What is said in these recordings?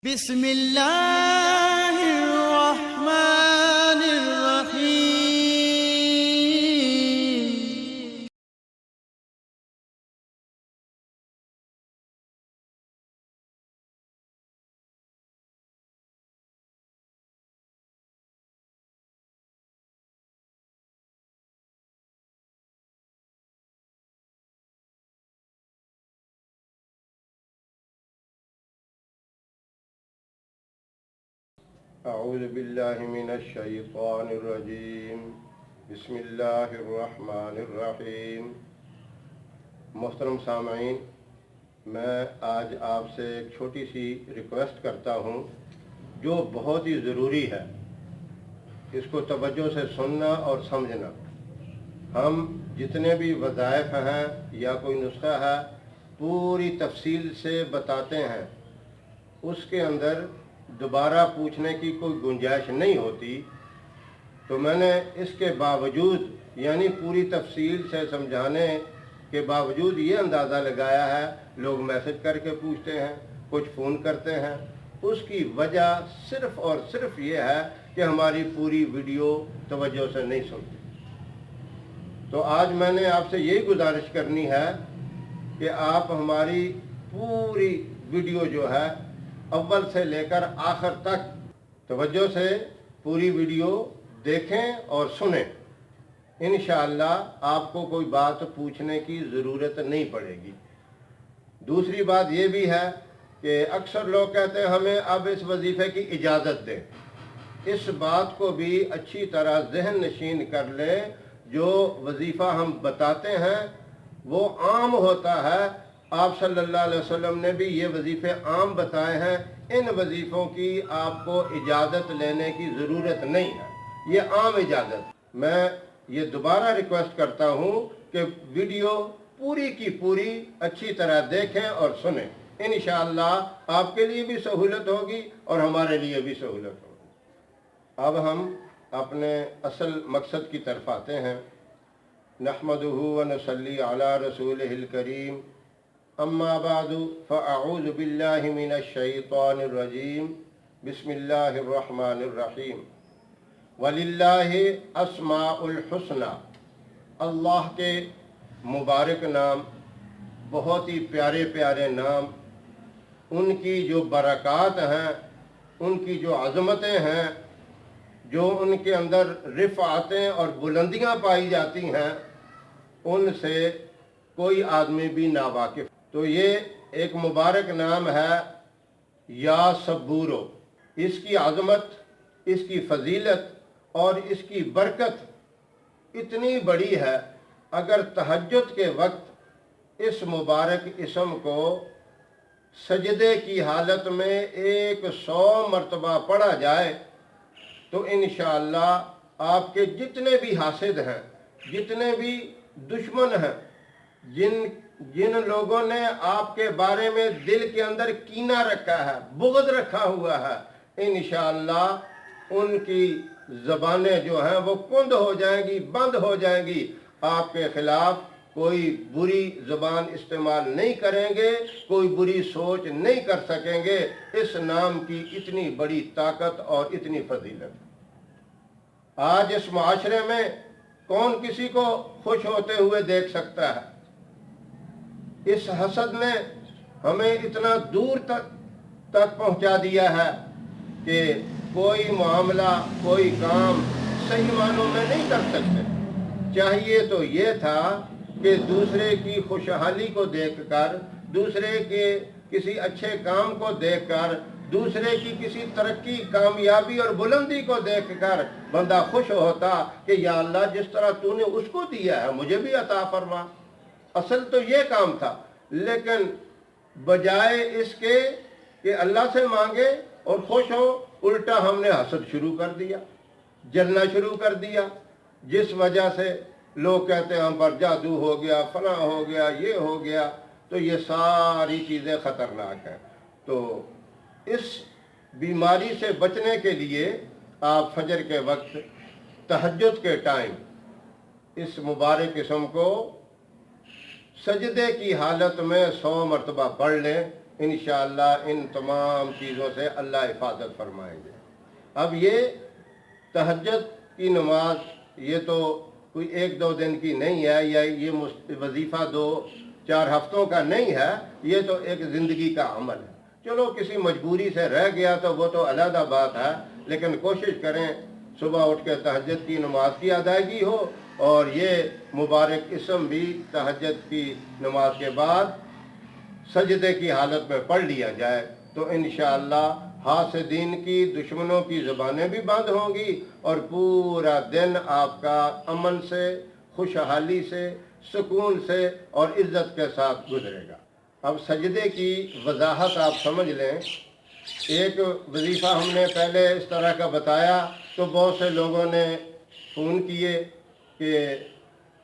بسم اللہ الرحمن الرحیم۔ اعوذ باللہ من الشیطان الرجیم، بسم اللہ الرحمن الرحیم۔ محترم سامعین، میں آج آپ سے ایک چھوٹی سی ریکویسٹ کرتا ہوں جو بہت ہی ضروری ہے، اس کو توجہ سے سننا اور سمجھنا۔ ہم جتنے بھی وظائف ہیں یا کوئی نسخہ ہے پوری تفصیل سے بتاتے ہیں، اس کے اندر دوبارہ پوچھنے کی کوئی گنجائش نہیں ہوتی، تو میں نے اس کے باوجود یعنی پوری تفصیل سے سمجھانے کے باوجود یہ اندازہ لگایا ہے، لوگ میسج کر کے پوچھتے ہیں، کچھ فون کرتے ہیں، اس کی وجہ صرف اور صرف یہ ہے کہ ہماری پوری ویڈیو توجہ سے نہیں سنتے۔ تو آج میں نے آپ سے یہی گزارش کرنی ہے کہ آپ ہماری پوری ویڈیو جو ہے اول سے لے کر آخر تک توجہ سے پوری ویڈیو دیکھیں اور سنیں۔ انشاءاللہ آپ کو کوئی بات پوچھنے کی ضرورت نہیں پڑے گی۔ دوسری بات یہ بھی ہے کہ اکثر لوگ کہتے ہیں ہمیں اب اس وظیفے کی اجازت دیں۔ اس بات کو بھی اچھی طرح ذہن نشین کر لیں، جو وظیفہ ہم بتاتے ہیں وہ عام ہوتا ہے۔ آپ صلی اللہ علیہ وسلم نے بھی یہ وظیفے عام بتائے ہیں، ان وظیفوں کی آپ کو اجازت لینے کی ضرورت نہیں ہے، یہ عام اجازت۔ میں یہ دوبارہ ریکویسٹ کرتا ہوں کہ ویڈیو پوری کی پوری اچھی طرح دیکھیں اور سنیں، انشاءاللہ آپ کے لیے بھی سہولت ہوگی اور ہمارے لیے بھی سہولت ہوگی۔ اب ہم اپنے اصل مقصد کی طرف آتے ہیں۔ نحمدہ ونصلی علی رسولہ الکریم، اما بعد فاعوذ باللہ من الشیطان الرجیم، بسم اللہ الرحمن الرحیم۔ وَلِلَّهِ اسماء الحسنى، اللہ کے مبارک نام، بہت ہی پیارے پیارے نام، ان کی جو برکات ہیں، ان کی جو عظمتیں ہیں، جو ان کے اندر رفعتیں اور بلندیاں پائی جاتی ہیں، ان سے کوئی آدمی بھی ناواقف۔ تو یہ ایک مبارک نام ہے یا صبورو۔ اس کی عظمت، اس کی فضیلت اور اس کی برکت اتنی بڑی ہے، اگر تہجد کے وقت اس مبارک اسم کو سجدے کی حالت میں 100 مرتبہ پڑھا جائے تو انشاءاللہ آپ کے جتنے بھی حاسد ہیں، جتنے بھی دشمن ہیں، جن لوگوں نے آپ کے بارے میں دل کے اندر کینہ رکھا ہے، بغض رکھا ہوا ہے، انشاءاللہ ان کی زبانیں جو ہیں وہ کند ہو جائیں گی، بند ہو جائیں گی، آپ کے خلاف کوئی بری زبان استعمال نہیں کریں گے، کوئی بری سوچ نہیں کر سکیں گے۔ اس نام کی اتنی بڑی طاقت اور اتنی فضیلت۔ آج اس معاشرے میں کون کسی کو خوش ہوتے ہوئے دیکھ سکتا ہے؟ اس حسد نے ہمیں اتنا دور تک پہنچا دیا ہے کہ کوئی معاملہ، کوئی کام صحیح معنوں میں نہیں کر سکتے۔ چاہیے تو یہ تھا کہ دوسرے کی خوشحالی کو دیکھ کر، دوسرے کے کسی اچھے کام کو دیکھ کر، دوسرے کی کسی ترقی، کامیابی اور بلندی کو دیکھ کر بندہ خوش ہوتا کہ یا اللہ جس طرح تو نے اس کو دیا ہے مجھے بھی عطا فرما۔ اصل تو یہ کام تھا، لیکن بجائے اس کے کہ اللہ سے مانگے اور خوش ہو، الٹا ہم نے حسد شروع کر دیا، جلنا شروع کر دیا، جس وجہ سے لوگ کہتے ہیں ہم پر جادو ہو گیا، فلاں ہو گیا، یہ ہو گیا۔ تو یہ ساری چیزیں خطرناک ہیں۔ تو اس بیماری سے بچنے کے لیے آپ فجر کے وقت، تہجد کے ٹائم اس مبارک اسم کو سجدے کی حالت میں 100 مرتبہ پڑھ لیں، انشاءاللہ ان تمام چیزوں سے اللہ حفاظت فرمائیں گے۔ اب یہ تہجد کی نماز یہ تو کوئی 1-2 دن کی نہیں ہے، یا یہ وظیفہ 2-4 ہفتوں کا نہیں ہے، یہ تو ایک زندگی کا عمل ہے۔ چلو کسی مجبوری سے رہ گیا تو وہ تو علیحدہ بات ہے، لیکن کوشش کریں صبح اٹھ کے تہجد کی نماز کی ادائیگی ہو، اور یہ مبارک اسم بھی تہجد کی نماز کے بعد سجدے کی حالت میں پڑھ لیا جائے تو انشاءاللہ حاسدین کی، دشمنوں کی زبانیں بھی بند ہوں گی، اور پورا دن آپ کا امن سے، خوشحالی سے، سکون سے اور عزت کے ساتھ گزرے گا۔ اب سجدے کی وضاحت آپ سمجھ لیں۔ ایک وظیفہ ہم نے پہلے اس طرح کا بتایا تو بہت سے لوگوں نے فون کیے کہ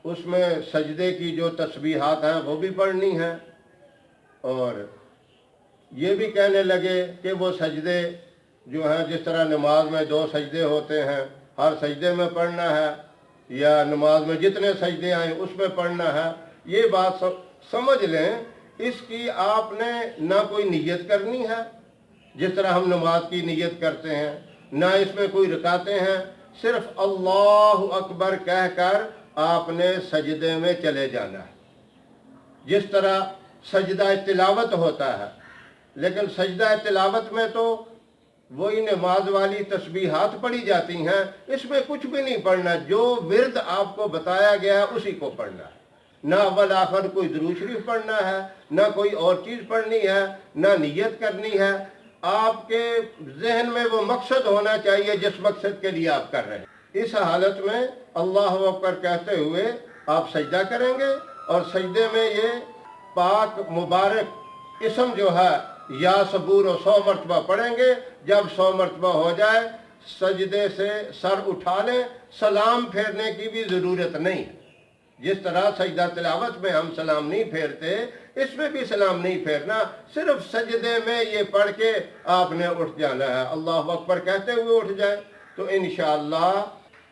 اس میں سجدے کی جو تسبیحات ہیں وہ بھی پڑھنی ہیں، اور یہ بھی کہنے لگے کہ وہ سجدے جو ہیں جس طرح نماز میں 2 سجدے ہوتے ہیں، ہر سجدے میں پڑھنا ہے، یا نماز میں جتنے سجدے آئیں اس میں پڑھنا ہے۔ یہ بات سمجھ لیں، اس کی آپ نے نہ کوئی نیت کرنی ہے جس طرح ہم نماز کی نیت کرتے ہیں، نہ اس میں کوئی رکعتیں ہیں، صرف اللہ اکبر کہہ کر آپ نے سجدے میں چلے جانا ہے، جس طرح سجدہ تلاوت ہوتا ہے۔ لیکن سجدہ تلاوت میں تو وہی نماز والی تسبیحات پڑھی جاتی ہیں، اس میں کچھ بھی نہیں پڑھنا، جو ورد آپ کو بتایا گیا ہے اسی کو پڑھنا ہے، نہ اول آخر کوئی درود شریف پڑھنا ہے، نہ کوئی اور چیز پڑھنی ہے، نہ نیت کرنی ہے۔ آپ کے ذہن میں وہ مقصد ہونا چاہیے جس مقصد کے لیے آپ کر رہے ہیں۔ اس حالت میں اللہ اکبر کہتے ہوئے آپ سجدہ کریں گے، اور سجدے میں یہ پاک مبارک اسم جو ہے یا صبور و 100 مرتبہ پڑھیں گے۔ جب 100 مرتبہ ہو جائے سجدے سے سر اٹھا لیں، سلام پھیرنے کی بھی ضرورت نہیں ہے۔ جس طرح سجدہ تلاوت میں ہم سلام نہیں پھیرتے، اس میں بھی سلام نہیں پھیرنا، صرف سجدے میں یہ پڑھ کے آپ نے اٹھ جانا ہے، اللہ اکبر کہتے ہوئے اٹھ جائیں تو انشاءاللہ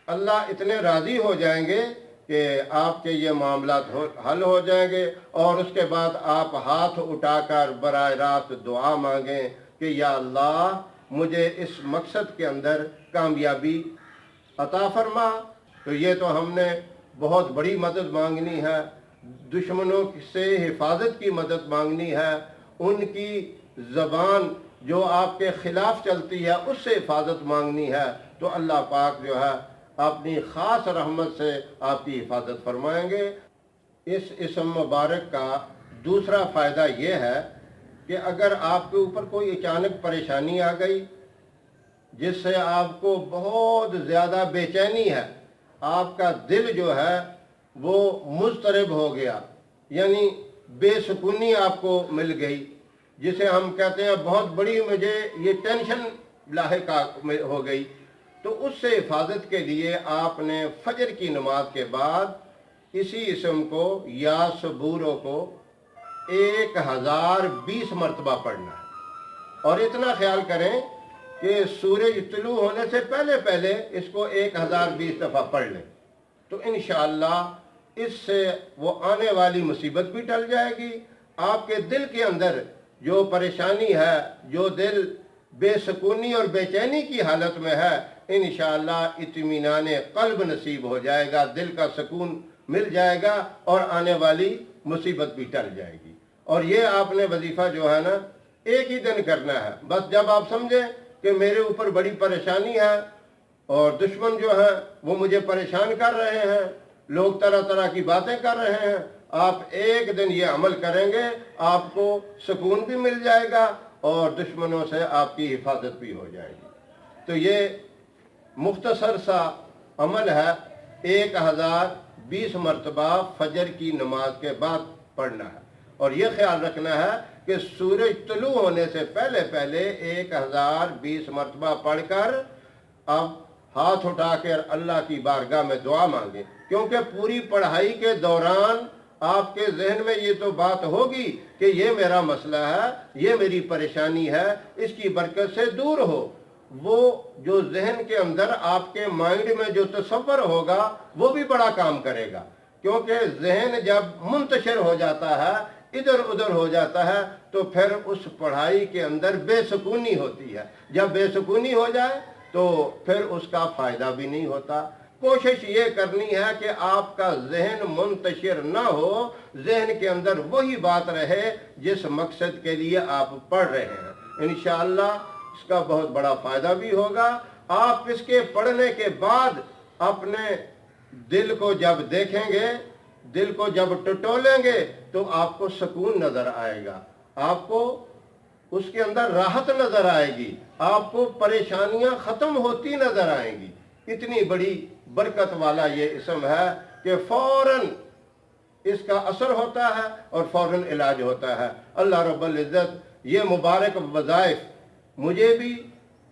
اللہ اتنے راضی ہو جائیں گے کہ آپ کے یہ معاملات حل ہو جائیں گے، اور اس کے بعد آپ ہاتھ اٹھا کر براہ راست دعا مانگیں کہ یا اللہ مجھے اس مقصد کے اندر کامیابی عطا فرما۔ تو یہ تو ہم نے بہت بڑی مدد مانگنی ہے، دشمنوں سے حفاظت کی مدد مانگنی ہے، ان کی زبان جو آپ کے خلاف چلتی ہے اس سے حفاظت مانگنی ہے، تو اللہ پاک جو ہے اپنی خاص رحمت سے آپ کی حفاظت فرمائیں گے۔ اس اسم مبارک کا دوسرا فائدہ یہ ہے کہ اگر آپ کے اوپر کوئی اچانک پریشانی آ گئی جس سے آپ کو بہت زیادہ بے چینی ہے، آپ کا دل جو ہے وہ مضطرب ہو گیا، یعنی بے سکونی آپ کو مل گئی، جسے ہم کہتے ہیں بہت بڑی مجھے یہ ٹینشن لاحق ہو گئی، تو اس سے حفاظت کے لیے آپ نے فجر کی نماز کے بعد اسی اسم کو یا صبوروں کو 1020 مرتبہ پڑھنا ہے، اور اتنا خیال کریں کہ سورج طلوع ہونے سے پہلے پہلے اس کو 1020 دفعہ پڑھ لیں، تو انشاءاللہ اس سے وہ آنے والی مصیبت بھی ٹل جائے گی۔ آپ کے دل کے اندر جو پریشانی ہے، جو دل بے سکونی اور بے چینی کی حالت میں ہے، انشاءاللہ اطمینان قلب نصیب ہو جائے گا، دل کا سکون مل جائے گا، اور آنے والی مصیبت بھی ٹل جائے گی۔ اور یہ آپ نے وظیفہ جو ہے نا ایک ہی دن کرنا ہے، بس جب آپ سمجھیں کہ میرے اوپر بڑی پریشانی ہے اور دشمن جو ہیں وہ مجھے پریشان کر رہے ہیں، لوگ طرح طرح کی باتیں کر رہے ہیں، آپ ایک دن یہ عمل کریں گے، آپ کو سکون بھی مل جائے گا اور دشمنوں سے آپ کی حفاظت بھی ہو جائے گی۔ تو یہ مختصر سا عمل ہے، 1020 مرتبہ فجر کی نماز کے بعد پڑھنا ہے، اور یہ خیال رکھنا ہے کہ سورج طلوع ہونے سے پہلے پہلے 1020 مرتبہ پڑھ کر اب ہاتھ اٹھا کر اللہ کی بارگاہ میں دعا مانگیں، کیونکہ پوری پڑھائی کے دوران آپ کے ذہن میں یہ تو بات ہوگی کہ یہ میرا مسئلہ ہے، یہ میری پریشانی ہے، اس کی برکت سے دور ہو۔ وہ جو ذہن کے اندر آپ کے مائنڈ میں جو تصور ہوگا وہ بھی بڑا کام کرے گا، کیونکہ ذہن جب منتشر ہو جاتا ہے ادھر ادھر ہو جاتا ہے تو پھر اس پڑھائی کے اندر بے سکونی ہوتی ہے. جب بے سکونی ہو جائے تو پھر اس کا فائدہ بھی نہیں ہوتا. کوشش یہ کرنی ہے کہ آپ کا ذہن منتشر نہ ہو، ذہن کے اندر وہی بات رہے جس مقصد کے لیے آپ پڑھ رہے ہیں. انشاءاللہ اس کا بہت بڑا فائدہ بھی ہوگا. آپ اس کے پڑھنے کے بعد اپنے دل کو جب دیکھیں گے، دل کو جب ٹٹولیں گے تو آپ کو سکون نظر آئے گا، آپ کو اس کے اندر راحت نظر آئے گی، آپ کو پریشانیاں ختم ہوتی نظر آئیں گی. اتنی بڑی برکت والا یہ اسم ہے کہ فوراً اس کا اثر ہوتا ہے اور فوراً علاج ہوتا ہے. اللہ رب العزت یہ مبارک وظائف مجھے بھی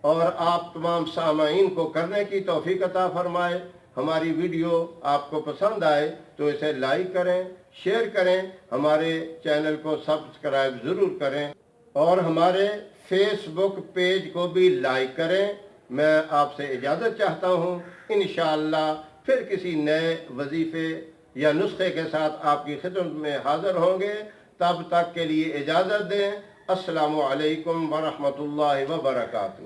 اور آپ تمام سامعین کو کرنے کی توفیق عطا فرمائے. ہماری ویڈیو آپ کو پسند آئے تو اسے لائک کریں، شیئر کریں، ہمارے چینل کو سبسکرائب ضرور کریں اور ہمارے فیس بک پیج کو بھی لائک کریں. میں آپ سے اجازت چاہتا ہوں. انشاءاللہ پھر کسی نئے وظیفے یا نسخے کے ساتھ آپ کی خدمت میں حاضر ہوں گے. تب تک کے لیے اجازت دیں. السلام علیکم ورحمۃ اللہ وبرکاتہ.